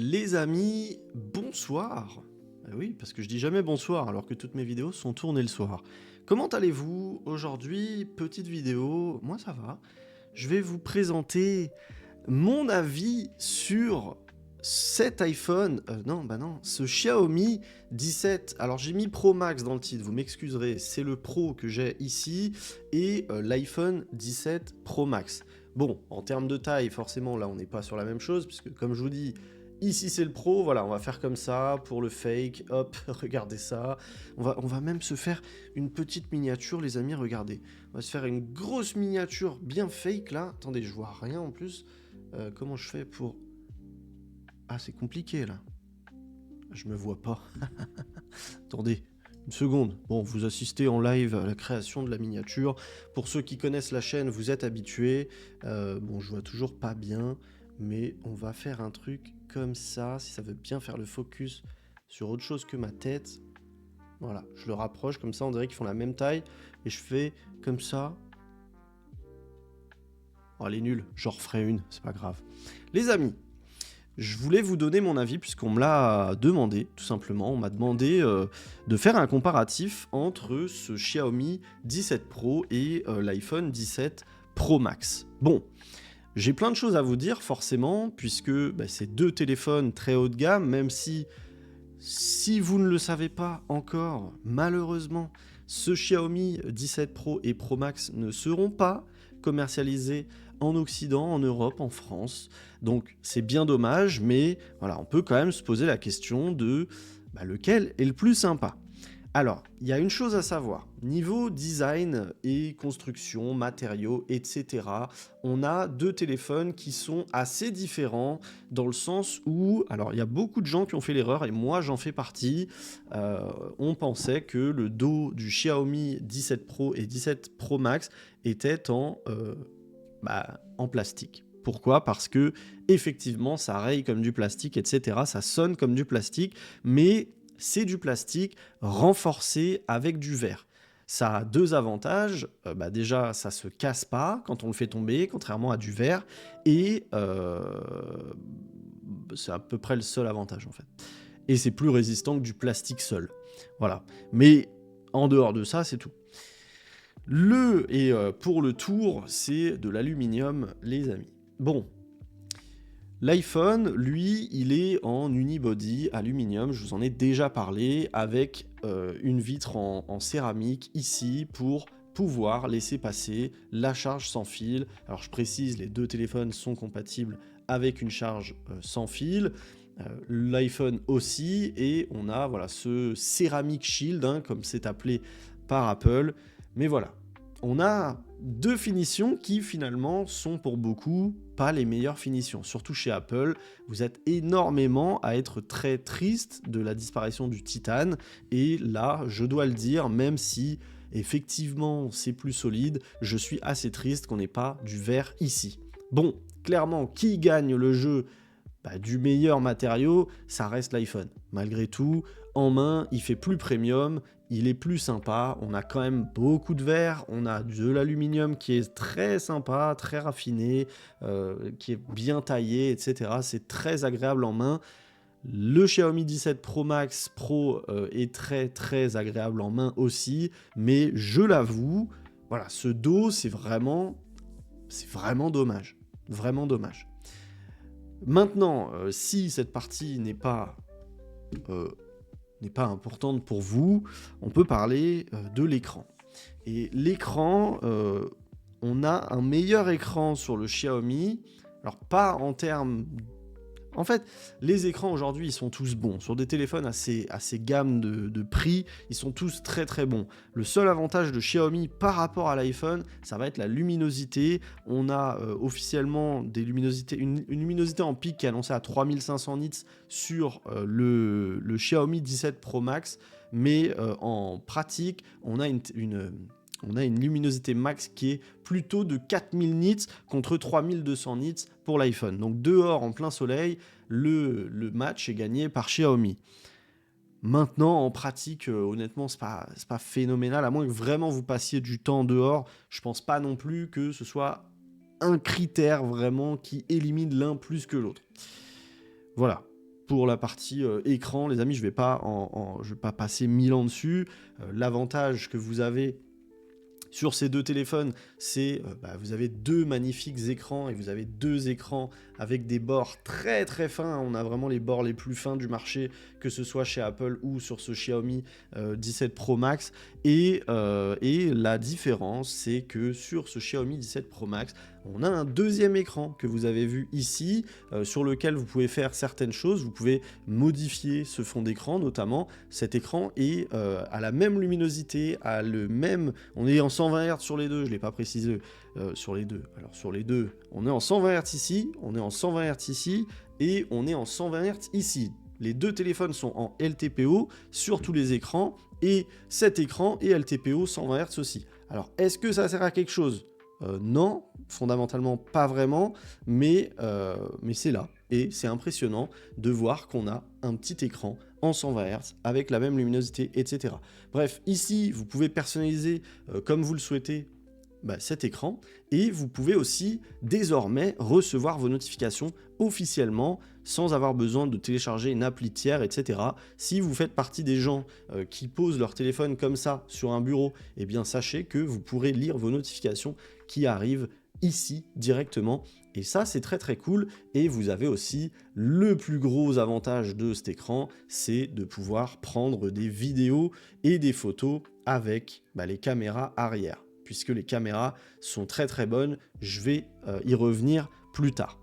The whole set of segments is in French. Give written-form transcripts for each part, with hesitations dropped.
Les amis, bonsoir. Oui, parce que je dis jamais bonsoir alors que toutes mes vidéos sont tournées le soir. Comment allez-vous aujourd'hui? Petite vidéo, moi ça va. Je vais vous présenter mon avis sur cet iPhone, non, ce Xiaomi 17. Alors j'ai mis Pro Max dans le titre, vous m'excuserez, c'est le Pro que j'ai ici et l'iPhone 17 Pro Max. Bon, en termes de taille, forcément, là on n'est pas sur la même chose, puisque comme je vous dis, ici c'est le Pro, voilà, on va faire comme ça pour le fake, hop, regardez ça. On va même se faire une petite miniature, les amis, regardez. On va se faire une grosse miniature bien fake là. Attendez, je vois rien en plus. Comment je fais pour... Ah, c'est compliqué là. Je me vois pas. Attendez, une seconde. Bon, vous assistez en live à la création de la miniature. Pour ceux qui connaissent la chaîne, vous êtes habitués. Bon, je vois toujours pas bien, mais on va faire un truc comme ça, si ça veut bien faire le focus sur autre chose que ma tête. Voilà, je le rapproche comme ça, on dirait qu'ils font la même taille. Et je fais comme ça. Oh, elle est nulle, j'en referai une, c'est pas grave. Les amis, je voulais vous donner mon avis puisqu'on me l'a demandé, tout simplement. On m'a demandé de faire un comparatif entre ce Xiaomi 17 Pro et l'iPhone 17 Pro Max. Bon, j'ai plein de choses à vous dire forcément, puisque c'est deux téléphones très haut de gamme, même si vous ne le savez pas encore, malheureusement, ce Xiaomi 17 Pro et Pro Max ne seront pas commercialisés en Occident, en Europe, en France. Donc c'est bien dommage, mais voilà, on peut quand même se poser la question de lequel est le plus sympa. Alors, il y a une chose à savoir. Niveau design et construction, matériaux, etc., on a deux téléphones qui sont assez différents dans le sens où, alors il y a beaucoup de gens qui ont fait l'erreur et moi j'en fais partie, on pensait que le dos du Xiaomi 17 Pro et 17 Pro Max était en plastique. Pourquoi? Parce que effectivement ça raye comme du plastique, etc., ça sonne comme du plastique, mais c'est du plastique renforcé avec du verre. Ça a deux avantages. Déjà, ça se casse pas quand on le fait tomber, contrairement à du verre. Et c'est à peu près le seul avantage, en fait. Et c'est plus résistant que du plastique seul. Voilà. Mais en dehors de ça, c'est tout. Pour le tour, c'est de l'aluminium, les amis. Bon. L'iPhone, lui, il est en unibody aluminium, je vous en ai déjà parlé, avec une vitre en céramique ici pour pouvoir laisser passer la charge sans fil. Alors je précise, les deux téléphones sont compatibles avec une charge sans fil, l'iPhone aussi, et on a voilà, ce Ceramic Shield, comme c'est appelé par Apple. Mais voilà, on a deux finitions qui finalement sont pour beaucoup pas les meilleures finitions. Surtout chez Apple, vous êtes énormément à être très triste de la disparition du titane. Et là, je dois le dire, même si effectivement c'est plus solide, je suis assez triste qu'on n'ait pas du verre ici. Bon, clairement, qui gagne le jeu du meilleur matériau, ça reste l'iPhone. Malgré tout, en main, il fait plus premium, il est plus sympa, on a quand même beaucoup de verre, on a de l'aluminium qui est très sympa, très raffiné, qui est bien taillé, etc. C'est très agréable en main. Le Xiaomi 17 Pro Max Pro est très très agréable en main aussi, mais je l'avoue, voilà, ce dos, c'est vraiment dommage. Vraiment dommage. Maintenant, si cette partie n'est pas importante pour vous, on peut parler de l'écran. Et l'écran, on a un meilleur écran sur le Xiaomi, alors pas en termes... En fait, les écrans aujourd'hui, ils sont tous bons. Sur des téléphones assez gamme de prix, ils sont tous très très bons. Le seul avantage de Xiaomi par rapport à l'iPhone, ça va être la luminosité. On a officiellement une luminosité en pic qui est annoncée à 3500 nits sur le Xiaomi 17 Pro Max. Mais en pratique, on a une luminosité max qui est plutôt de 4000 nits contre 3200 nits pour l'iPhone. Donc dehors, en plein soleil, le match est gagné par Xiaomi. Maintenant, en pratique, honnêtement, c'est pas phénoménal, à moins que vraiment vous passiez du temps dehors. Je pense pas non plus que ce soit un critère vraiment qui élimine l'un plus que l'autre. Voilà. pour la partie écran, les amis, je vais pas passer 1000 ans dessus. L'avantage que vous avez sur ces deux téléphones, c'est vous avez deux magnifiques écrans et vous avez deux écrans avec des bords très très fins. On a vraiment les bords les plus fins du marché, que ce soit chez Apple ou sur ce Xiaomi 17 Pro Max. Et la différence, c'est que sur ce Xiaomi 17 Pro Max, on a un deuxième écran que vous avez vu ici, sur lequel vous pouvez faire certaines choses. Vous pouvez modifier ce fond d'écran, notamment. Cet écran est à la même luminosité, on est en 120 Hz sur les deux, je ne l'ai pas précisé sur les deux. Alors sur les deux, on est en 120 Hz ici, on est en 120 Hz ici, et on est en 120 Hz ici. Les deux téléphones sont en LTPO sur tous les écrans, et cet écran est LTPO 120 Hz aussi. Alors, est-ce que ça sert à quelque chose ? Non, fondamentalement pas vraiment, mais c'est là. Et c'est impressionnant de voir qu'on a un petit écran en 120 Hz avec la même luminosité, etc. Bref, ici, vous pouvez personnaliser comme vous le souhaitez cet écran, et vous pouvez aussi désormais recevoir vos notifications officiellement sans avoir besoin de télécharger une appli tiers, etc. Si vous faites partie des gens qui posent leur téléphone comme ça sur un bureau, eh bien sachez que vous pourrez lire vos notifications qui arrivent ici directement, et ça c'est très très cool. Et vous avez aussi le plus gros avantage de cet écran, c'est de pouvoir prendre des vidéos et des photos avec les caméras arrière, puisque les caméras sont très très bonnes. Je vais y revenir plus tard.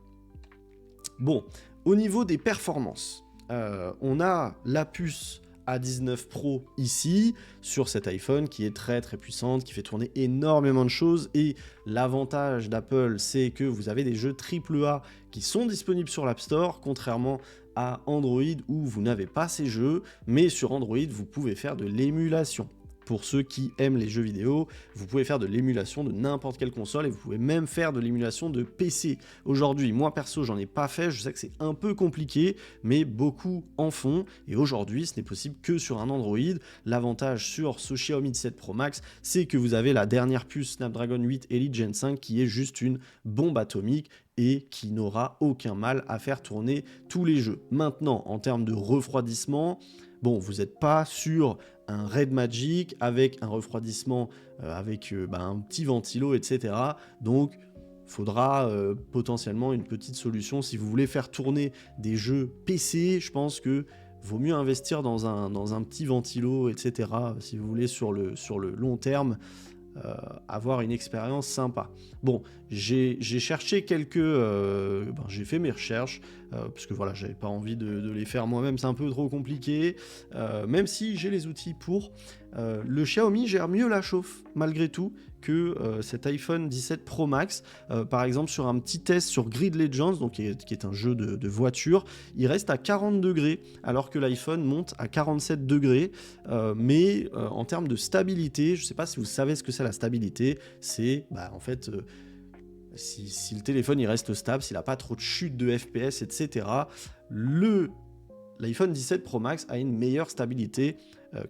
Bon, au niveau des performances, on a la puce A19 Pro ici, sur cet iPhone, qui est très très puissante, qui fait tourner énormément de choses, et l'avantage d'Apple, c'est que vous avez des jeux AAA qui sont disponibles sur l'App Store, contrairement à Android où vous n'avez pas ces jeux, mais sur Android, vous pouvez faire de l'émulation. Pour ceux qui aiment les jeux vidéo, vous pouvez faire de l'émulation de n'importe quelle console, et vous pouvez même faire de l'émulation de PC. Aujourd'hui, moi perso, j'en ai pas fait, je sais que c'est un peu compliqué, mais beaucoup en font, et aujourd'hui, ce n'est possible que sur un Android. L'avantage sur ce Xiaomi 17 Pro Max, c'est que vous avez la dernière puce Snapdragon 8 Elite Gen 5 qui est juste une bombe atomique et qui n'aura aucun mal à faire tourner tous les jeux. Maintenant, en termes de refroidissement, bon, vous n'êtes pas sur un Red Magic avec un refroidissement avec un petit ventilo, etc. Donc, il faudra potentiellement une petite solution si vous voulez faire tourner des jeux PC. Je pense que vaut mieux investir dans un petit ventilo, etc. si vous voulez sur le long terme. Avoir une expérience sympa. Bon, j'ai cherché j'ai fait mes recherches, parce que voilà, j'avais pas envie de les faire moi-même, c'est un peu trop compliqué, même si j'ai les outils pour. Le Xiaomi gère mieux la chauffe, malgré tout, que cet iPhone 17 Pro Max. Par exemple, sur un petit test sur Grid Legends, donc, qui est un jeu de voiture, il reste à 40 degrés, alors que l'iPhone monte à 47 degrés. Mais en termes de stabilité, je ne sais pas si vous savez ce que c'est la stabilité, c'est en fait... si le téléphone il reste stable, s'il n'a pas trop de chute de FPS, etc., l'iPhone 17 Pro Max a une meilleure stabilité,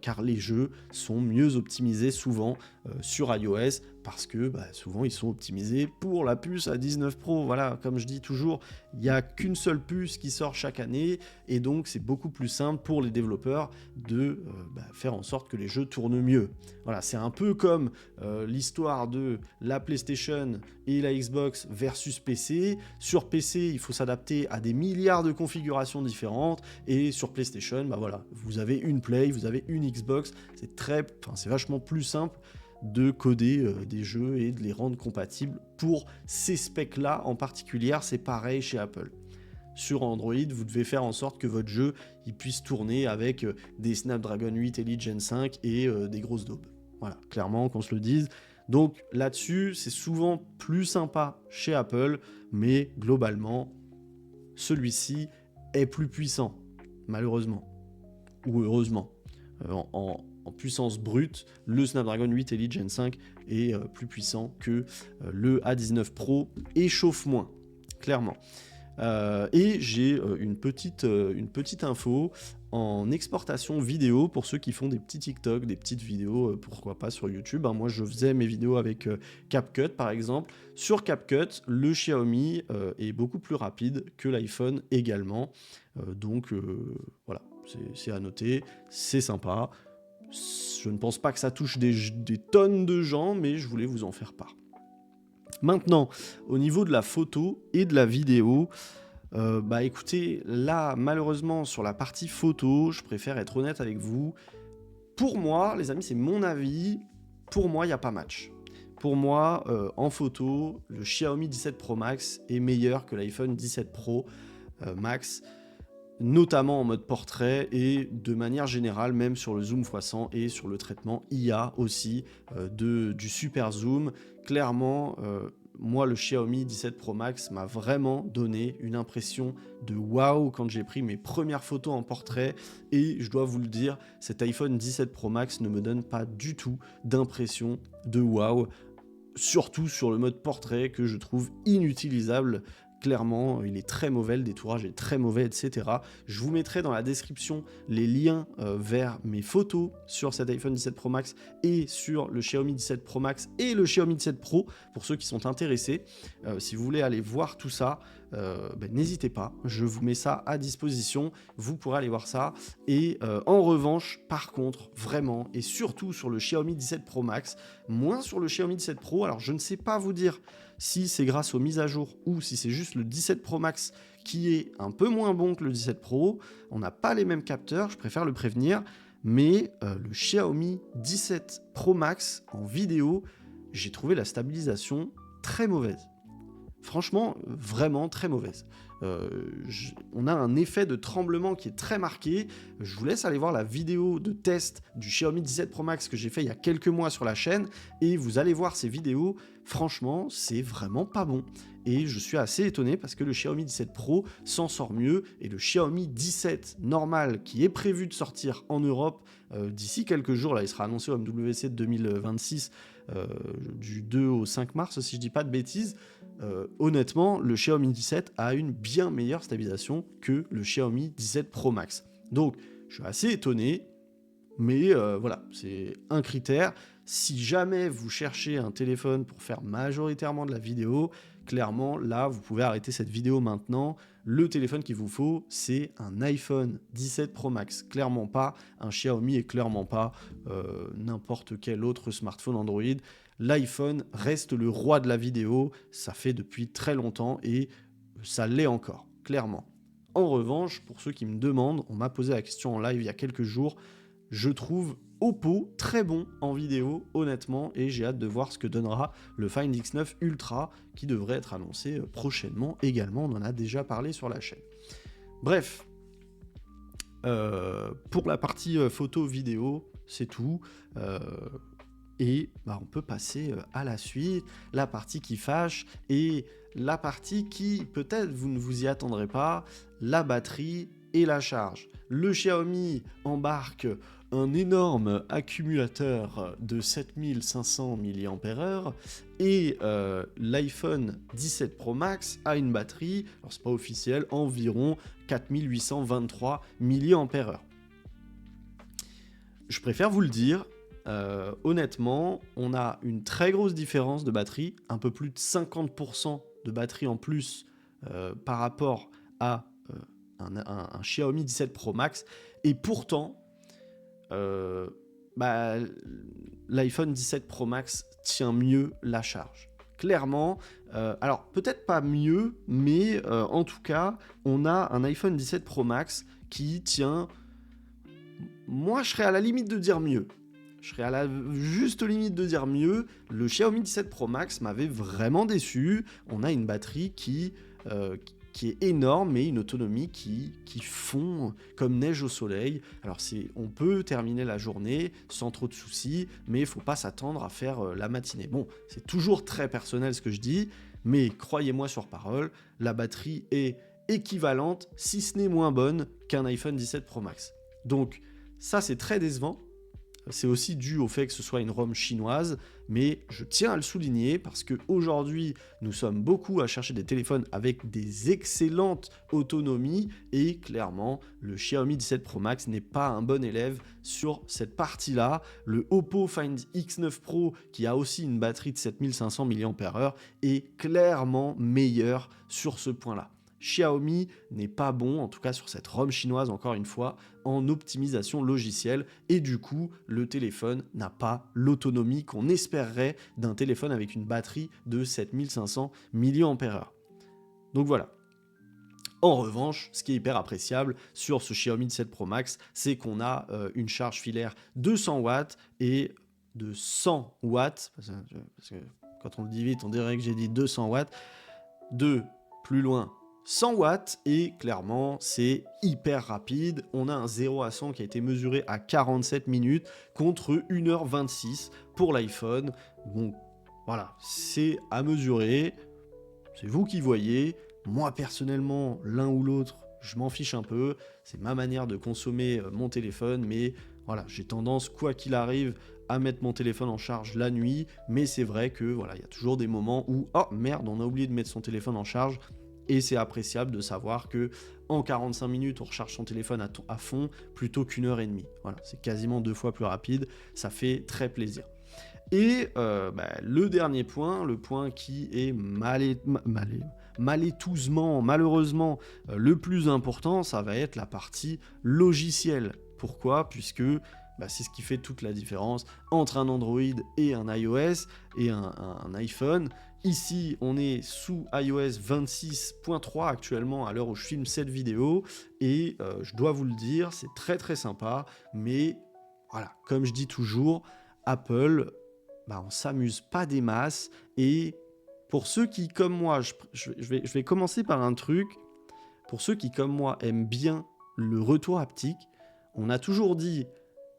car les jeux sont mieux optimisés souvent sur iOS, parce que souvent ils sont optimisés pour la puce A19 Pro. Voilà, comme je dis toujours, il n'y a qu'une seule puce qui sort chaque année, et donc c'est beaucoup plus simple pour les développeurs de faire en sorte que les jeux tournent mieux. Voilà, c'est un peu comme l'histoire de la PlayStation et la Xbox versus PC. Sur PC, il faut s'adapter à des milliards de configurations différentes, et sur PlayStation, voilà, vous avez une Play, vous avez une Xbox, c'est vachement plus simple de coder des jeux et de les rendre compatibles pour ces specs-là en particulier. C'est pareil chez Apple. Sur Android, vous devez faire en sorte que votre jeu il puisse tourner avec des Snapdragon 8 Elite Gen 5 et des grosses daubes. Voilà, clairement, qu'on se le dise. Donc là-dessus, c'est souvent plus sympa chez Apple, mais globalement, celui-ci est plus puissant, malheureusement, ou heureusement. En puissance brute, le Snapdragon 8 Elite Gen 5 est plus puissant que le A19 Pro et chauffe moins, clairement. Et j'ai une petite info en exportation vidéo pour ceux qui font des petits TikTok, des petites vidéos, pourquoi pas sur YouTube. Moi, je faisais mes vidéos avec CapCut, par exemple. Sur CapCut, le Xiaomi est beaucoup plus rapide que l'iPhone également. Voilà, c'est à noter, c'est sympa. Je ne pense pas que ça touche des tonnes de gens, mais je voulais vous en faire part. Maintenant, au niveau de la photo et de la vidéo, écoutez, là, malheureusement, sur la partie photo, je préfère être honnête avec vous. Pour moi, les amis, c'est mon avis, pour moi, il n'y a pas match. Pour moi, en photo, le Xiaomi 17 Pro Max est meilleur que l'iPhone 17 Pro Max, notamment en mode portrait et de manière générale, même sur le zoom x100 et sur le traitement IA aussi du super zoom. Clairement, moi, le Xiaomi 17 Pro Max m'a vraiment donné une impression de waouh quand j'ai pris mes premières photos en portrait. Et je dois vous le dire, cet iPhone 17 Pro Max ne me donne pas du tout d'impression de waouh, surtout sur le mode portrait que je trouve inutilisable. Clairement, il est très mauvais, le détourage est très mauvais, etc. Je vous mettrai dans la description les liens vers mes photos sur cet iPhone 17 Pro Max et sur le Xiaomi 17 Pro Max et le Xiaomi 17 Pro pour ceux qui sont intéressés. Si vous voulez aller voir tout ça, n'hésitez pas, je vous mets ça à disposition, vous pourrez aller voir ça. Et en revanche, par contre, vraiment, et surtout sur le Xiaomi 17 Pro Max, moins sur le Xiaomi 17 Pro, alors je ne sais pas vous dire si c'est grâce aux mises à jour ou si c'est juste le 17 Pro Max qui est un peu moins bon que le 17 Pro. On n'a pas les mêmes capteurs, je préfère le prévenir, mais le Xiaomi 17 Pro Max en vidéo, j'ai trouvé la stabilisation très mauvaise. Franchement, vraiment très mauvaise. On a un effet de tremblement qui est très marqué. Je vous laisse aller voir la vidéo de test du Xiaomi 17 Pro Max que j'ai fait il y a quelques mois sur la chaîne et vous allez voir ces vidéos. Franchement, c'est vraiment pas bon. Et je suis assez étonné parce que le Xiaomi 17 Pro s'en sort mieux et le Xiaomi 17 normal qui est prévu de sortir en Europe d'ici quelques jours, là il sera annoncé au MWC de 2026 du 2 au 5 mars si je dis pas de bêtises. Honnêtement, le Xiaomi 17 a une bien meilleure stabilisation que le Xiaomi 17 Pro Max. Donc, je suis assez étonné, mais voilà, c'est un critère. Si jamais vous cherchez un téléphone pour faire majoritairement de la vidéo, clairement, là, vous pouvez arrêter cette vidéo maintenant. Le téléphone qu'il vous faut, c'est un iPhone 17 Pro Max. Clairement pas un Xiaomi et clairement pas n'importe quel autre smartphone Android. L'iPhone reste le roi de la vidéo, ça fait depuis très longtemps et ça l'est encore, clairement. En revanche, pour ceux qui me demandent, on m'a posé la question en live il y a quelques jours, je trouve Oppo très bon en vidéo, honnêtement, et j'ai hâte de voir ce que donnera le Find X9 Ultra, qui devrait être annoncé prochainement également, on en a déjà parlé sur la chaîne. Bref, pour la partie photo-vidéo, c'est tout. Et on peut passer à la suite, la partie qui fâche et la partie qui, peut-être vous ne vous y attendrez pas, la batterie et la charge. Le Xiaomi embarque un énorme accumulateur de 7500 mAh et l'iPhone 17 Pro Max a une batterie, alors c'est pas officiel, environ 4823 mAh. Je préfère vous le dire, honnêtement, on a une très grosse différence de batterie, un peu plus de 50% de batterie en plus par rapport à un Xiaomi 17 Pro Max, et pourtant, l'iPhone 17 Pro Max tient mieux la charge. Clairement, alors peut-être pas mieux, mais en tout cas, on a un iPhone 17 Pro Max qui tient... Moi, je serais à la limite de dire mieux. Je serais à la juste limite de dire mieux. Le Xiaomi 17 Pro Max m'avait vraiment déçu. On a une batterie qui est énorme et une autonomie qui fond comme neige au soleil. Alors on peut terminer la journée sans trop de soucis, mais il ne faut pas s'attendre à faire la matinée. Bon, c'est toujours très personnel ce que je dis, mais croyez-moi sur parole, la batterie est équivalente, si ce n'est moins bonne, qu'un iPhone 17 Pro Max. Donc ça, c'est très décevant. C'est aussi dû au fait que ce soit une ROM chinoise, mais je tiens à le souligner parce qu'aujourd'hui, nous sommes beaucoup à chercher des téléphones avec des excellentes autonomies et clairement, le Xiaomi 17 Pro Max n'est pas un bon élève sur cette partie-là. Le Oppo Find X9 Pro, qui a aussi une batterie de 7500 mAh, est clairement meilleur sur ce point-là. Xiaomi n'est pas bon, en tout cas sur cette ROM chinoise, encore une fois, en optimisation logicielle, et du coup, le téléphone n'a pas l'autonomie qu'on espérerait d'un téléphone avec une batterie de 7500 mAh. Donc voilà. En revanche, ce qui est hyper appréciable sur ce Xiaomi 17 Pro Max, c'est qu'on a une charge filaire de 100 watts et de 100 watts, parce que quand on le dit vite, on dirait que j'ai dit 200 watts, de plus loin 100 watts, et clairement c'est hyper rapide. On a un 0 à 100 qui a été mesuré à 47 minutes contre 1h26 pour l'iPhone. Donc voilà, c'est à mesurer, c'est vous qui voyez. Moi personnellement, l'un ou l'autre, je m'en fiche un peu, c'est ma manière de consommer mon téléphone, mais voilà, j'ai tendance, quoi qu'il arrive, à mettre mon téléphone en charge la nuit, mais c'est vrai que voilà, il y a toujours des moments où oh merde, on a oublié de mettre son téléphone en charge, et c'est appréciable de savoir que en 45 minutes, on recharge son téléphone à fond plutôt qu'une heure et demie. Voilà, c'est quasiment 2 fois plus rapide, ça fait très plaisir. Et le dernier point, le point qui est malheureusement le plus important, ça va être la partie logicielle. Pourquoi ? Puisque c'est ce qui fait toute la différence entre un Android et un iOS et un iPhone. Ici, on est sous iOS 26.3 actuellement à l'heure où je filme cette vidéo, et je dois vous le dire, c'est très très sympa, mais voilà, comme je dis toujours, Apple, on s'amuse pas des masses, et pour ceux qui, comme moi, je vais commencer par un truc, pour ceux qui, comme moi, aiment bien le retour haptique, on a toujours dit,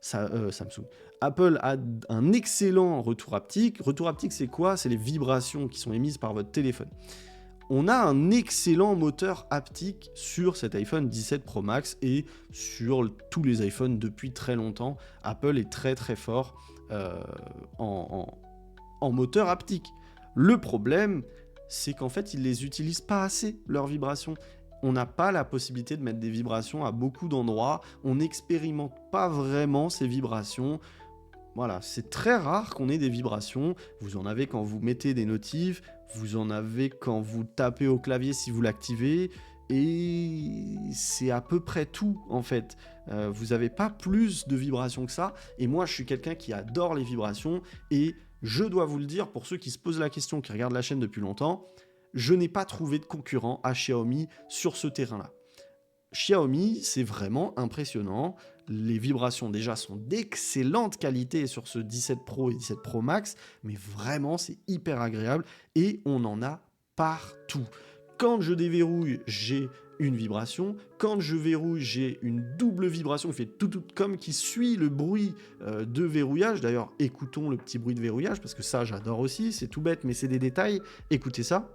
Samsung, Apple a un excellent retour haptique. Retour haptique, c'est quoi ? C'est les vibrations qui sont émises par votre téléphone. On a un excellent moteur haptique sur cet iPhone 17 Pro Max et sur tous les iPhones depuis très longtemps. Apple est très très fort en moteur haptique. Le problème, c'est qu'en fait, ils les utilisent pas assez, leurs vibrations. On n'a pas la possibilité de mettre des vibrations à beaucoup d'endroits. On n'expérimente pas vraiment ces vibrations. Voilà, c'est très rare qu'on ait des vibrations. Vous en avez quand vous mettez des notifs, vous en avez quand vous tapez au clavier si vous l'activez, et c'est à peu près tout en fait. Vous n'avez pas plus de vibrations que ça, et moi je suis quelqu'un qui adore les vibrations, et je dois vous le dire, pour ceux qui se posent la question, qui regardent la chaîne depuis longtemps, je n'ai pas trouvé de concurrent à Xiaomi sur ce terrain-là. Xiaomi, c'est vraiment impressionnant. Les vibrations déjà sont d'excellente qualité sur ce 17 Pro et 17 Pro Max, mais vraiment c'est hyper agréable et on en a partout. Quand je déverrouille, j'ai une vibration. Quand je verrouille, j'ai une double vibration qui fait tout comme qui suit le bruit de verrouillage. D'ailleurs, écoutons le petit bruit de verrouillage parce que ça, j'adore aussi. C'est tout bête, mais c'est des détails. Écoutez ça.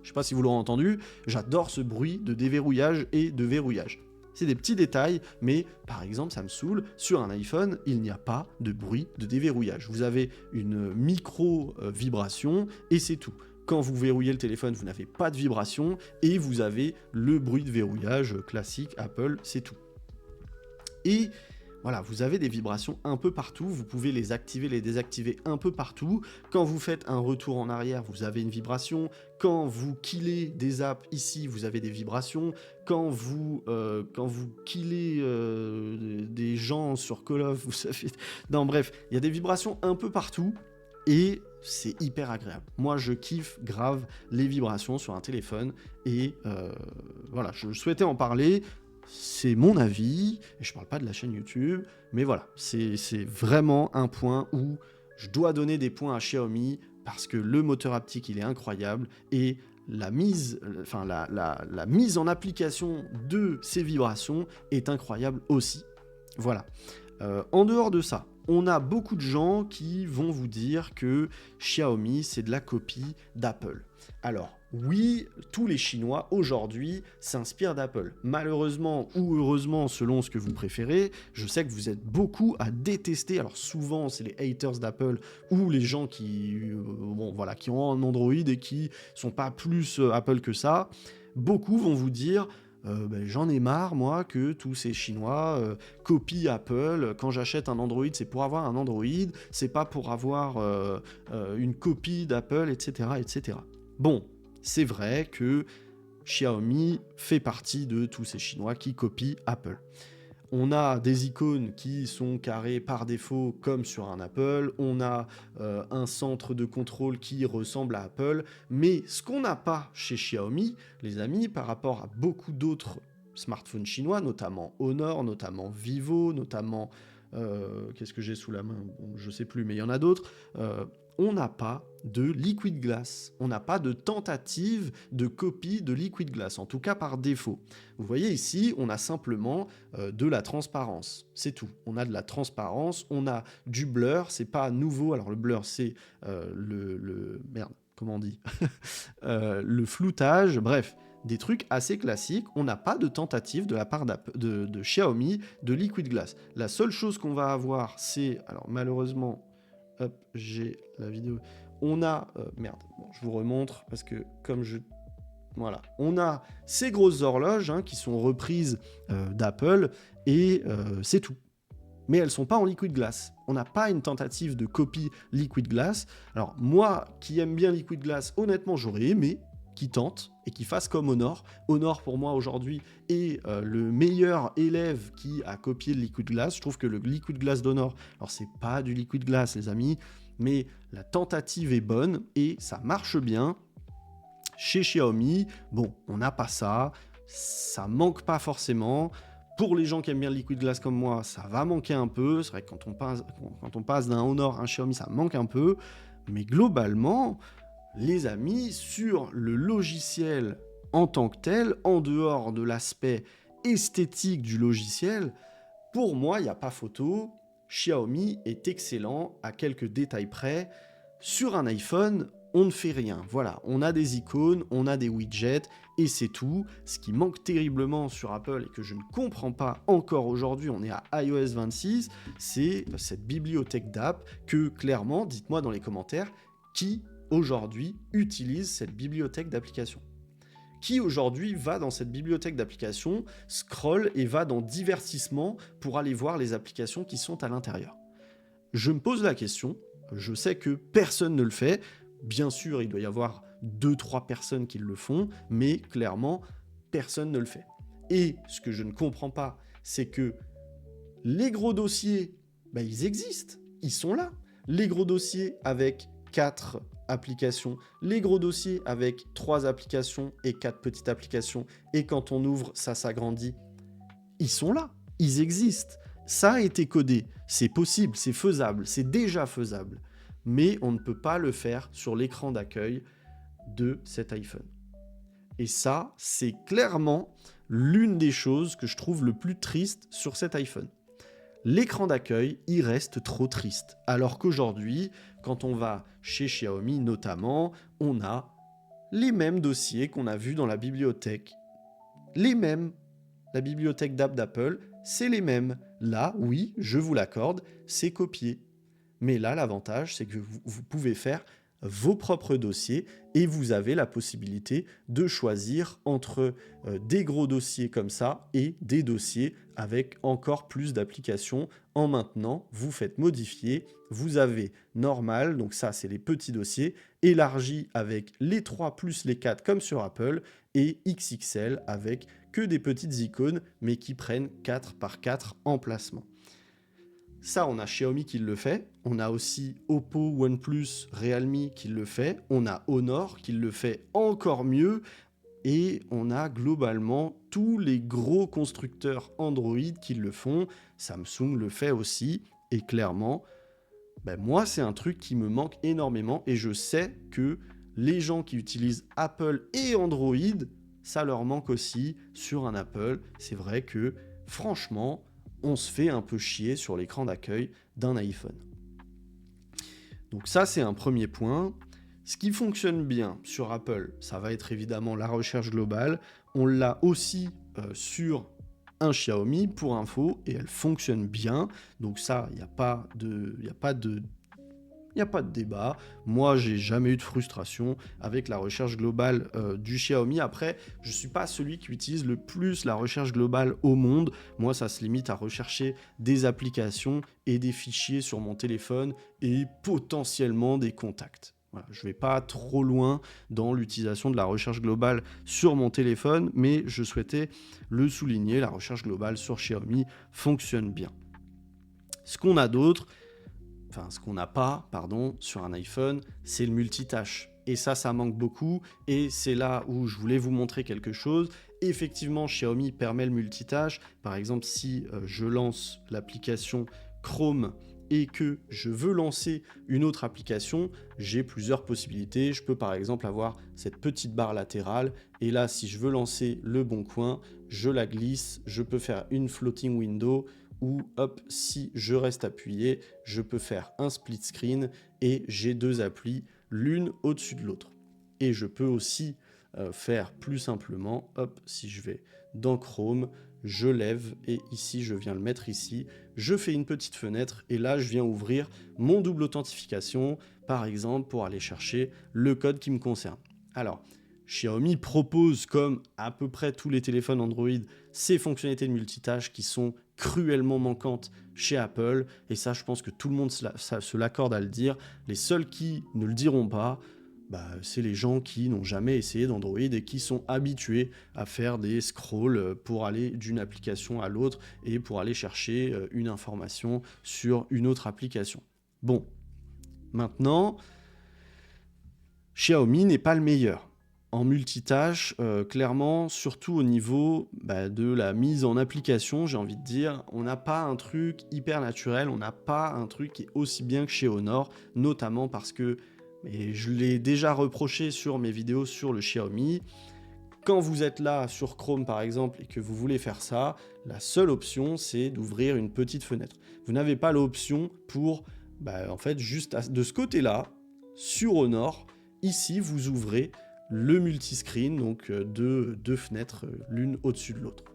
Je sais pas si vous l'aurez entendu, j'adore ce bruit de déverrouillage et de verrouillage. C'est des petits détails, mais par exemple, ça me saoule, sur un iPhone, il n'y a pas de bruit de déverrouillage. Vous avez une micro-vibration et c'est tout. Quand vous verrouillez le téléphone, vous n'avez pas de vibration et vous avez le bruit de verrouillage classique Apple, c'est tout. Et voilà, vous avez des vibrations un peu partout, vous pouvez les activer, les désactiver un peu partout. Quand vous faites un retour en arrière, vous avez une vibration. Quand vous killez des apps ici, vous avez des vibrations. Quand vous killez des gens sur Call of, vous savez... Non, bref, il y a des vibrations un peu partout et c'est hyper agréable. Moi, je kiffe grave les vibrations sur un téléphone et voilà, je souhaitais en parler. C'est mon avis, et je parle pas de la chaîne YouTube, mais voilà, c'est vraiment un point où je dois donner des points à Xiaomi, parce que le moteur haptique, il est incroyable, et la mise en application de ces vibrations est incroyable aussi. Voilà. En dehors de ça, on a beaucoup de gens qui vont vous dire que Xiaomi, c'est de la copie d'Apple. Alors, oui, tous les Chinois, aujourd'hui, s'inspirent d'Apple. Malheureusement ou heureusement, selon ce que vous préférez, je sais que vous êtes beaucoup à détester. Alors souvent, c'est les haters d'Apple ou les gens qui ont un Android et qui sont pas plus Apple que ça. Beaucoup vont vous dire... j'en ai marre, moi, que tous ces Chinois copient Apple. Quand j'achète un Android, c'est pour avoir un Android, c'est pas pour avoir une copie d'Apple, etc., etc. Bon, C'est vrai que Xiaomi fait partie de tous ces Chinois qui copient Apple. On a des icônes qui sont carrées par défaut comme sur un Apple, on a un centre de contrôle qui ressemble à Apple, mais ce qu'on n'a pas chez Xiaomi, les amis, par rapport à beaucoup d'autres smartphones chinois, notamment Honor, notamment Vivo, notamment... qu'est-ce que j'ai sous la main? Bon, je sais plus, mais il y en a d'autres. On n'a pas de liquid glass. On n'a pas de tentative de copie de liquid glass, en tout cas par défaut. Vous voyez ici, on a simplement de la transparence. C'est tout. On a de la transparence, on a du blur, c'est pas nouveau. Alors le blur, c'est merde, comment on dit le floutage, bref. Des trucs assez classiques, on n'a pas de tentative de la part de Xiaomi de liquid glass. La seule chose qu'on va avoir, c'est... Alors malheureusement, hop, j'ai la vidéo. On a... merde, bon, je vous remontre parce que comme je... Voilà, on a ces grosses horloges qui sont reprises d'Apple et c'est tout. Mais elles sont pas en liquid glass. On n'a pas une tentative de copie liquid glass. Alors moi, qui aime bien liquid glass, honnêtement, j'aurais aimé qui tente et qui fasse comme Honor. Honor, pour moi, aujourd'hui, est le meilleur élève qui a copié le liquid glass. Je trouve que le liquid glass d'Honor, alors c'est pas du liquid glass, les amis, mais la tentative est bonne et ça marche bien. Chez Xiaomi, bon, on n'a pas ça, ça manque pas forcément. Pour les gens qui aiment bien le liquid glass comme moi, ça va manquer un peu. C'est vrai que quand on passe d'un Honor à un Xiaomi, ça manque un peu. Mais globalement... Les amis, sur le logiciel en tant que tel, en dehors de l'aspect esthétique du logiciel, pour moi, il n'y a pas photo. Xiaomi est excellent à quelques détails près. Sur un iPhone, on ne fait rien. Voilà, on a des icônes, on a des widgets, et c'est tout. Ce qui manque terriblement sur Apple et que je ne comprends pas encore aujourd'hui, on est à iOS 26, c'est cette bibliothèque d'app que, clairement, dites-moi dans les commentaires, qui aujourd'hui utilise cette bibliothèque d'applications. Qui aujourd'hui va dans cette bibliothèque d'applications, scrolle et va dans divertissement pour aller voir les applications qui sont à l'intérieur. Je me pose la question, je sais que personne ne le fait, bien sûr il doit y avoir 2-3 personnes qui le font, mais clairement personne ne le fait. Et ce que je ne comprends pas, c'est que les gros dossiers, ils existent, ils sont là. Les gros dossiers avec 4 applications, les gros dossiers avec 3 applications et 4 petites applications, et quand on ouvre, ça s'agrandit. Ils sont là, ils existent. Ça a été codé, c'est possible, c'est faisable, c'est déjà faisable. Mais on ne peut pas le faire sur l'écran d'accueil de cet iPhone. Et ça, c'est clairement l'une des choses que je trouve le plus triste sur cet iPhone. L'écran d'accueil, il reste trop triste. Alors qu'aujourd'hui, quand on va chez Xiaomi notamment, on a les mêmes dossiers qu'on a vus dans la bibliothèque. Les mêmes. La bibliothèque d'app d'Apple, c'est les mêmes. Là, oui, je vous l'accorde, c'est copié. Mais là, l'avantage, c'est que vous pouvez faire vos propres dossiers et vous avez la possibilité de choisir entre des gros dossiers comme ça et des dossiers avec encore plus d'applications. En maintenant, vous faites modifier, vous avez normal, donc ça c'est les petits dossiers, élargi avec les 3 plus les 4 comme sur Apple, et XXL avec que des petites icônes mais qui prennent 4 par 4 emplacements. Ça, on a Xiaomi qui le fait, on a aussi Oppo, OnePlus, Realme qui le fait, on a Honor qui le fait encore mieux, et on a globalement tous les gros constructeurs Android qui le font. Samsung le fait aussi, et clairement, moi c'est un truc qui me manque énormément, et je sais que les gens qui utilisent Apple et Android, ça leur manque aussi sur un Apple. C'est vrai que, franchement, on se fait un peu chier sur l'écran d'accueil d'un iPhone. Donc ça, c'est un premier point. Ce qui fonctionne bien sur Apple, ça va être évidemment la recherche globale. On l'a aussi sur un Xiaomi, pour info, et elle fonctionne bien. Donc ça, il n'y a pas de débat. Moi, j'ai jamais eu de frustration avec la recherche globale du Xiaomi. Après, je suis pas celui qui utilise le plus la recherche globale au monde. Moi, ça se limite à rechercher des applications et des fichiers sur mon téléphone et potentiellement des contacts. Voilà, je ne vais pas trop loin dans l'utilisation de la recherche globale sur mon téléphone, mais je souhaitais le souligner, la recherche globale sur Xiaomi fonctionne bien. Ce qu'on a d'autre, ce qu'on n'a pas, sur un iPhone, c'est le multitâche. Et ça manque beaucoup, et c'est là où je voulais vous montrer quelque chose. Effectivement, Xiaomi permet le multitâche. Par exemple, si je lance l'application Chrome et que je veux lancer une autre application, j'ai plusieurs possibilités. Je peux par exemple avoir cette petite barre latérale, et là, si je veux lancer Le Bon Coin, je la glisse, je peux faire une floating window, ou hop, si je reste appuyé, je peux faire un split screen, et j'ai deux applis, l'une au-dessus de l'autre. Et je peux aussi faire plus simplement, hop, si je vais dans Chrome, je lève et ici je viens le mettre ici, je fais une petite fenêtre et là je viens ouvrir mon double authentification, par exemple pour aller chercher le code qui me concerne. Alors, Xiaomi propose, comme à peu près tous les téléphones Android, ces fonctionnalités de multitâche qui sont cruellement manquantes chez Apple, et ça je pense que tout le monde se l'accorde à le dire. Les seuls qui ne le diront pas, c'est les gens qui n'ont jamais essayé d'Android et qui sont habitués à faire des scrolls pour aller d'une application à l'autre et pour aller chercher une information sur une autre application. Bon, maintenant, Xiaomi n'est pas le meilleur en multitâche, clairement, surtout au niveau de la mise en application, j'ai envie de dire. On n'a pas un truc hyper naturel, on n'a pas un truc qui est aussi bien que chez Honor, notamment parce que, et je l'ai déjà reproché sur mes vidéos sur le Xiaomi, quand vous êtes là sur Chrome par exemple et que vous voulez faire ça, la seule option c'est d'ouvrir une petite fenêtre. Vous n'avez pas l'option pour, en fait, juste de ce côté-là, sur Honor, ici vous ouvrez le multiscreen, donc deux fenêtres l'une au-dessus de l'autre.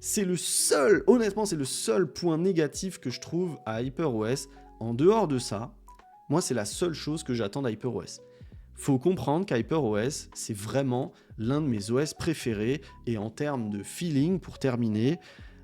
C'est le seul, honnêtement, c'est le seul point négatif que je trouve à HyperOS. En dehors de ça, moi, c'est la seule chose que j'attends d'HyperOS. Faut comprendre qu'HyperOS, c'est vraiment l'un de mes OS préférés. Et en termes de feeling, pour terminer,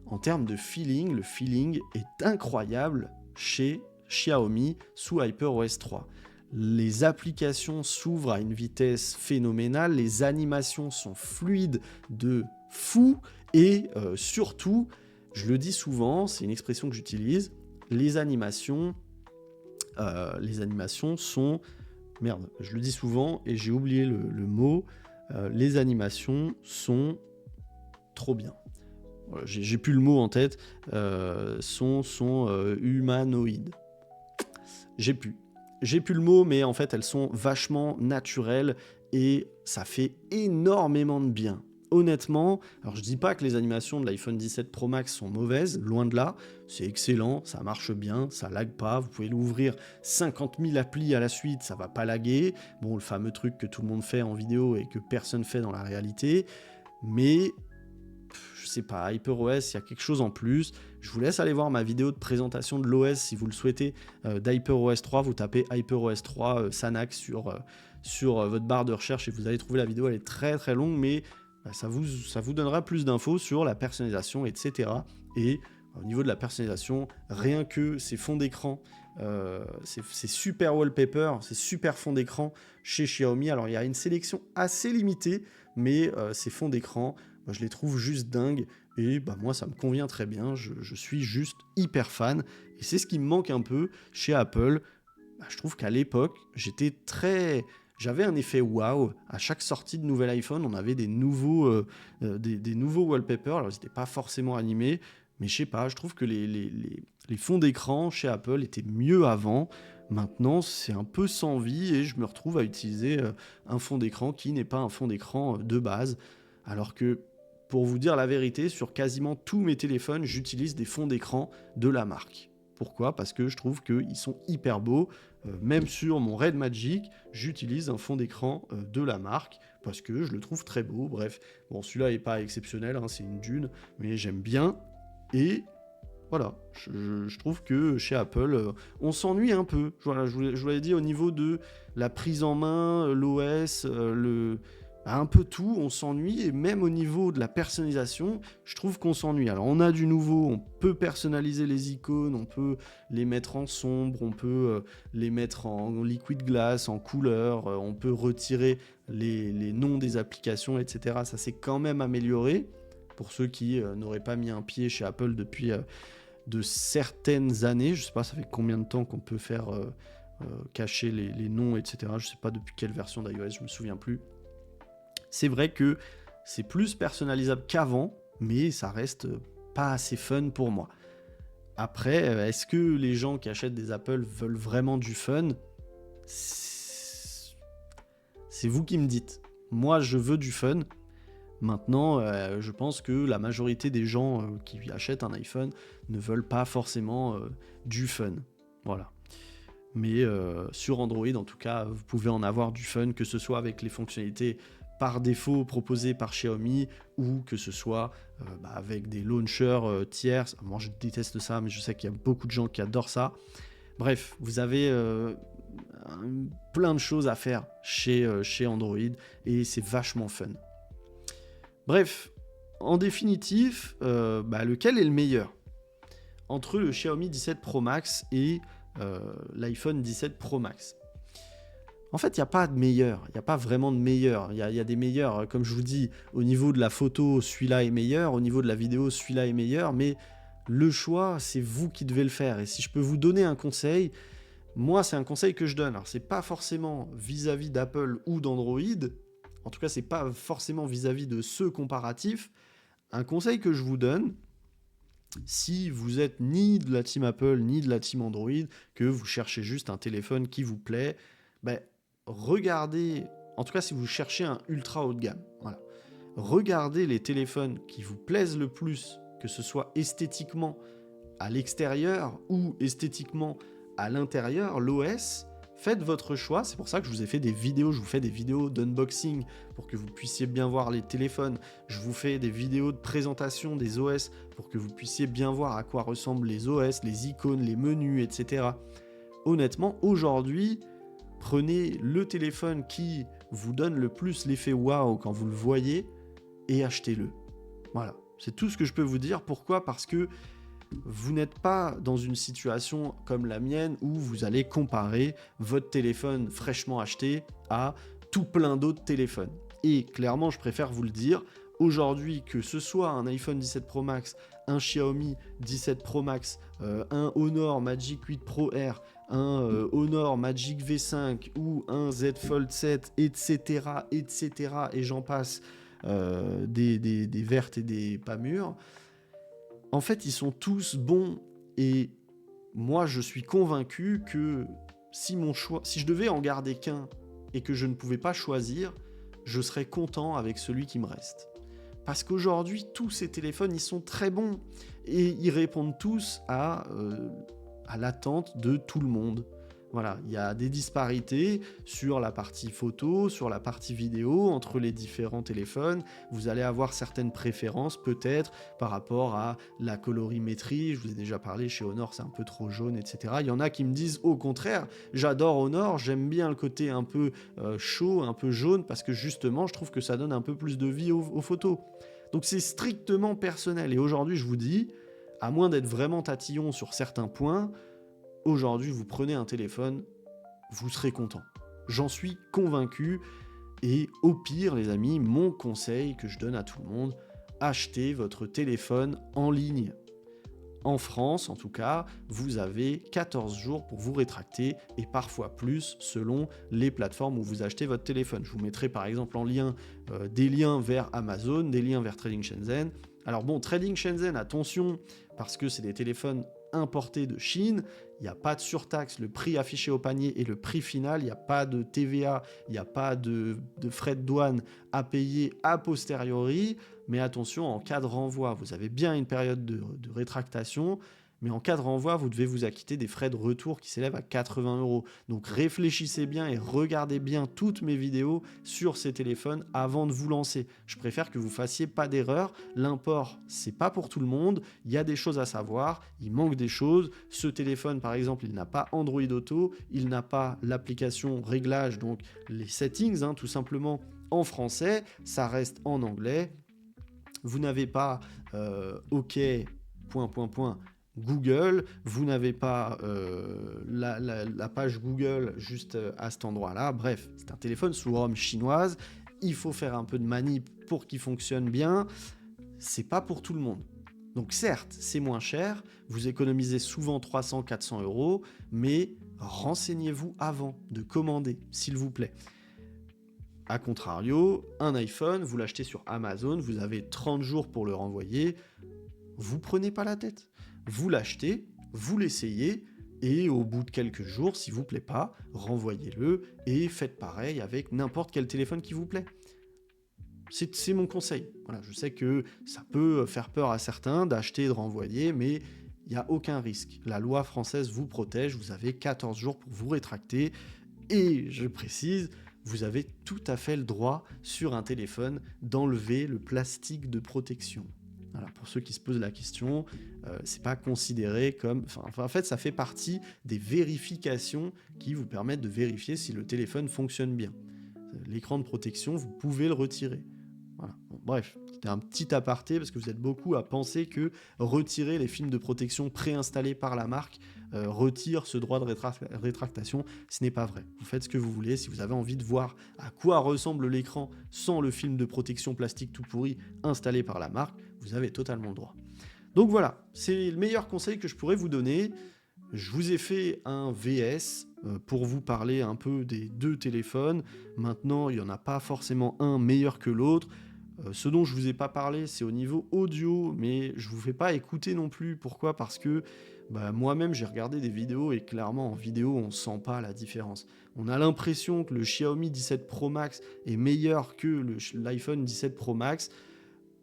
en termes de feeling, le feeling est incroyable chez Xiaomi sous HyperOS 3. Les applications s'ouvrent à une vitesse phénoménale, les animations sont fluides de fou, et surtout, je le dis souvent, c'est une expression que j'utilise, les animations sont... Merde, je le dis souvent et j'ai oublié le mot. Les animations sont trop bien. J'ai plus le mot en tête. Sont humanoïdes. J'ai plus le mot, mais en fait, elles sont vachement naturelles et ça fait énormément de bien. Honnêtement, alors je dis pas que les animations de l'iPhone 17 Pro Max sont mauvaises, loin de là, c'est excellent, ça marche bien, ça lag pas, vous pouvez l'ouvrir 50 000 applis à la suite, ça va pas laguer, bon, le fameux truc que tout le monde fait en vidéo et que personne fait dans la réalité, mais je sais pas, HyperOS, il y a quelque chose en plus. Je vous laisse aller voir ma vidéo de présentation de l'OS si vous le souhaitez, d'HyperOS 3, vous tapez HyperOS 3 Sanac sur votre barre de recherche et vous allez trouver la vidéo, elle est très très longue, mais ça vous donnera plus d'infos sur la personnalisation, etc. Et au niveau de la personnalisation, rien que ces fonds d'écran, ces super wallpaper, ces super fonds d'écran chez Xiaomi. Alors il y a une sélection assez limitée, mais ces fonds d'écran, je les trouve juste dingues. Et moi, ça me convient très bien. Je suis juste hyper fan. Et c'est ce qui me manque un peu chez Apple. Je trouve qu'à l'époque, j'avais un effet waouh. À chaque sortie de nouvel iPhone, on avait des nouveaux wallpapers. Alors, ils n'étaient pas forcément animés, mais je sais pas, je trouve que les fonds d'écran chez Apple étaient mieux avant. Maintenant, c'est un peu sans vie et je me retrouve à utiliser un fond d'écran qui n'est pas un fond d'écran de base. Alors que, pour vous dire la vérité, sur quasiment tous mes téléphones, j'utilise des fonds d'écran de la marque. Pourquoi ? Parce que je trouve qu'ils sont hyper beaux. Même sur mon Red Magic, j'utilise un fond d'écran de la marque parce que je le trouve très beau. Bref, bon, celui-là n'est pas exceptionnel, c'est une dune, mais j'aime bien. Et voilà, je trouve que chez Apple, on s'ennuie un peu. Voilà, je vous l'avais dit, au niveau de la prise en main, l'OS, un peu tout, on s'ennuie, et même au niveau de la personnalisation, je trouve qu'on s'ennuie. Alors on a du nouveau, on peut personnaliser les icônes, on peut les mettre en sombre, on peut les mettre en liquid glass, en couleur, on peut retirer les noms des applications, etc. Ça s'est quand même amélioré, pour ceux qui n'auraient pas mis un pied chez Apple depuis de certaines années. Je sais pas, ça fait combien de temps qu'on peut faire cacher les noms, etc. Je sais pas depuis quelle version d'iOS, je me souviens plus. C'est vrai que c'est plus personnalisable qu'avant, mais ça reste pas assez fun pour moi. Après, est-ce que les gens qui achètent des Apple veulent vraiment du fun ? C'est vous qui me dites. Moi, je veux du fun. Maintenant, je pense que la majorité des gens qui achètent un iPhone ne veulent pas forcément du fun. Voilà. Mais sur Android, en tout cas, vous pouvez en avoir du fun, que ce soit avec les fonctionnalités par défaut proposées par Xiaomi, ou que ce soit avec des launchers tiers. Moi, je déteste ça, mais je sais qu'il y a beaucoup de gens qui adorent ça. Bref, vous avez plein de choses à faire chez Android, et c'est vachement fun. Bref, en définitive, lequel est le meilleur entre le Xiaomi 17 Pro Max et l'iPhone 17 Pro Max? En fait, il n'y a pas de meilleur, il n'y a pas vraiment de meilleur. Il y a des meilleurs, comme je vous dis, au niveau de la photo, celui-là est meilleur, au niveau de la vidéo, celui-là est meilleur, mais le choix, c'est vous qui devez le faire. Et si je peux vous donner un conseil, moi, c'est un conseil que je donne. Alors, c'est pas forcément vis-à-vis d'Apple ou d'Android, en tout cas, c'est pas forcément vis-à-vis de ce comparatif. Un conseil que je vous donne, si vous êtes ni de la team Apple, ni de la team Android, que vous cherchez juste un téléphone qui vous plaît, regardez, en tout cas si vous cherchez un ultra haut de gamme, voilà. Regardez les téléphones qui vous plaisent le plus, que ce soit esthétiquement à l'extérieur ou esthétiquement à l'intérieur, l'OS, faites votre choix. C'est pour ça que je vous ai fait des vidéos, je vous fais des vidéos d'unboxing pour que vous puissiez bien voir les téléphones, je vous fais des vidéos de présentation des OS pour que vous puissiez bien voir à quoi ressemblent les OS, les icônes, les menus, etc. Honnêtement, aujourd'hui, prenez le téléphone qui vous donne le plus l'effet waouh quand vous le voyez et achetez-le. Voilà, c'est tout ce que je peux vous dire. Pourquoi ? Parce que vous n'êtes pas dans une situation comme la mienne où vous allez comparer votre téléphone fraîchement acheté à tout plein d'autres téléphones. Et clairement, je préfère vous le dire, aujourd'hui, que ce soit un iPhone 17 Pro Max, un Xiaomi 17 Pro Max, un Honor Magic 8 Pro R, un Honor Magic V5 ou un Z Fold 7, etc., et j'en passe, des vertes et des pas mûres, en fait, ils sont tous bons, et moi, je suis convaincu que si je devais en garder qu'un et que je ne pouvais pas choisir, je serais content avec celui qui me reste. Parce qu'aujourd'hui, tous ces téléphones, ils sont très bons et ils répondent tous à l'attente de tout le monde. Voilà, il y a des disparités sur la partie photo, sur la partie vidéo, entre les différents téléphones. Vous allez avoir certaines préférences, peut-être, par rapport à la colorimétrie. Je vous ai déjà parlé, chez Honor, c'est un peu trop jaune, etc. Il y en a qui me disent, au contraire, j'adore Honor, j'aime bien le côté un peu chaud, un peu jaune, parce que justement, je trouve que ça donne un peu plus de vie aux photos. Donc c'est strictement personnel. Et aujourd'hui, je vous dis, à moins d'être vraiment tatillon sur certains points, aujourd'hui, vous prenez un téléphone, vous serez content. J'en suis convaincu. Et au pire, les amis, mon conseil que je donne à tout le monde, achetez votre téléphone en ligne. En France, en tout cas, vous avez 14 jours pour vous rétracter, et parfois plus selon les plateformes où vous achetez votre téléphone. Je vous mettrai par exemple en lien des liens vers Amazon, des liens vers Trading Shenzhen. Alors bon, Trading Shenzhen, attention, parce que c'est des téléphones importés de Chine, il n'y a pas de surtaxe, le prix affiché au panier et le prix final, il n'y a pas de TVA, il n'y a pas de frais de douane à payer a posteriori, mais attention, en cas de renvoi, vous avez bien une période de rétractation, mais en cas de renvoi, vous devez vous acquitter des frais de retour qui s'élèvent à 80 €. Donc réfléchissez bien et regardez bien toutes mes vidéos sur ces téléphones avant de vous lancer. Je préfère que vous fassiez pas d'erreur. L'import, c'est pas pour tout le monde. Il y a des choses à savoir, il manque des choses. Ce téléphone, par exemple, il n'a pas Android Auto, il n'a pas l'application réglage, donc les settings, tout simplement, en français, ça reste en anglais. Vous n'avez pas OK, Google, vous n'avez pas la page Google juste à cet endroit-là. Bref, c'est un téléphone sous ROM chinoise. Il faut faire un peu de manip pour qu'il fonctionne bien. C'est pas pour tout le monde. Donc certes, c'est moins cher, vous économisez souvent 300-400 €, mais renseignez-vous avant de commander, s'il vous plaît. A contrario, un iPhone, vous l'achetez sur Amazon, vous avez 30 jours pour le renvoyer, vous prenez pas la tête. Vous l'achetez, vous l'essayez, et au bout de quelques jours, s'il vous plaît pas, renvoyez-le, et faites pareil avec n'importe quel téléphone qui vous plaît. C'est mon conseil. Voilà, je sais que ça peut faire peur à certains d'acheter et de renvoyer, mais il n'y a aucun risque. La loi française vous protège, vous avez 14 jours pour vous rétracter, et je précise, vous avez tout à fait le droit sur un téléphone d'enlever le plastique de protection. Voilà, pour ceux qui se posent la question, c'est pas considéré comme... en fait, ça fait partie des vérifications qui vous permettent de vérifier si le téléphone fonctionne bien. L'écran de protection, vous pouvez le retirer. Voilà. Bon, bref, c'était un petit aparté parce que vous êtes beaucoup à penser que retirer les films de protection préinstallés par la marque retire ce droit de rétractation. Ce n'est pas vrai. Vous faites ce que vous voulez. Si vous avez envie de voir à quoi ressemble l'écran sans le film de protection plastique tout pourri installé par la marque, vous avez totalement le droit. Donc voilà, c'est le meilleur conseil que je pourrais vous donner. Je vous ai fait un VS pour vous parler un peu des deux téléphones. Maintenant, il n'y en a pas forcément un meilleur que l'autre. Ce dont je ne vous ai pas parlé, c'est au niveau audio, mais je ne vous fais pas écouter non plus. Pourquoi ? Parce que moi-même, j'ai regardé des vidéos et clairement, en vidéo, on ne sent pas la différence. On a l'impression que le Xiaomi 17 Pro Max est meilleur que l'iPhone 17 Pro Max.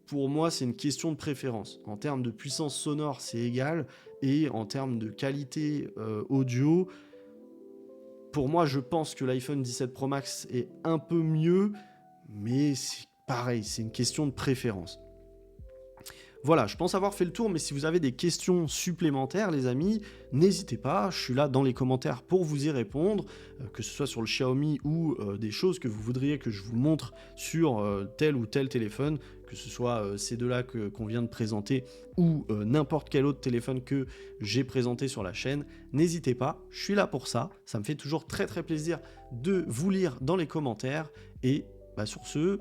Pour moi, c'est une question de préférence. En termes de puissance sonore, c'est égal. Et en termes de qualité audio, pour moi, je pense que l'iPhone 17 Pro Max est un peu mieux, mais c'est pareil, c'est une question de préférence. Voilà, je pense avoir fait le tour, mais si vous avez des questions supplémentaires, les amis, n'hésitez pas, je suis là dans les commentaires pour vous y répondre, que ce soit sur le Xiaomi ou des choses que vous voudriez que je vous montre sur tel ou tel téléphone, que ce soit ces deux-là qu'on vient de présenter ou n'importe quel autre téléphone que j'ai présenté sur la chaîne. N'hésitez pas, je suis là pour ça, ça me fait toujours très très plaisir de vous lire dans les commentaires, et sur ce...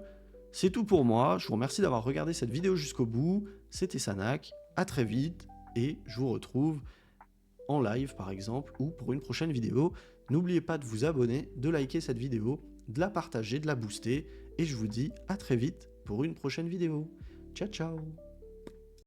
c'est tout pour moi, je vous remercie d'avoir regardé cette vidéo jusqu'au bout, c'était Sanac, à très vite, et je vous retrouve en live par exemple, ou pour une prochaine vidéo. N'oubliez pas de vous abonner, de liker cette vidéo, de la partager, de la booster, et je vous dis à très vite pour une prochaine vidéo. Ciao ciao.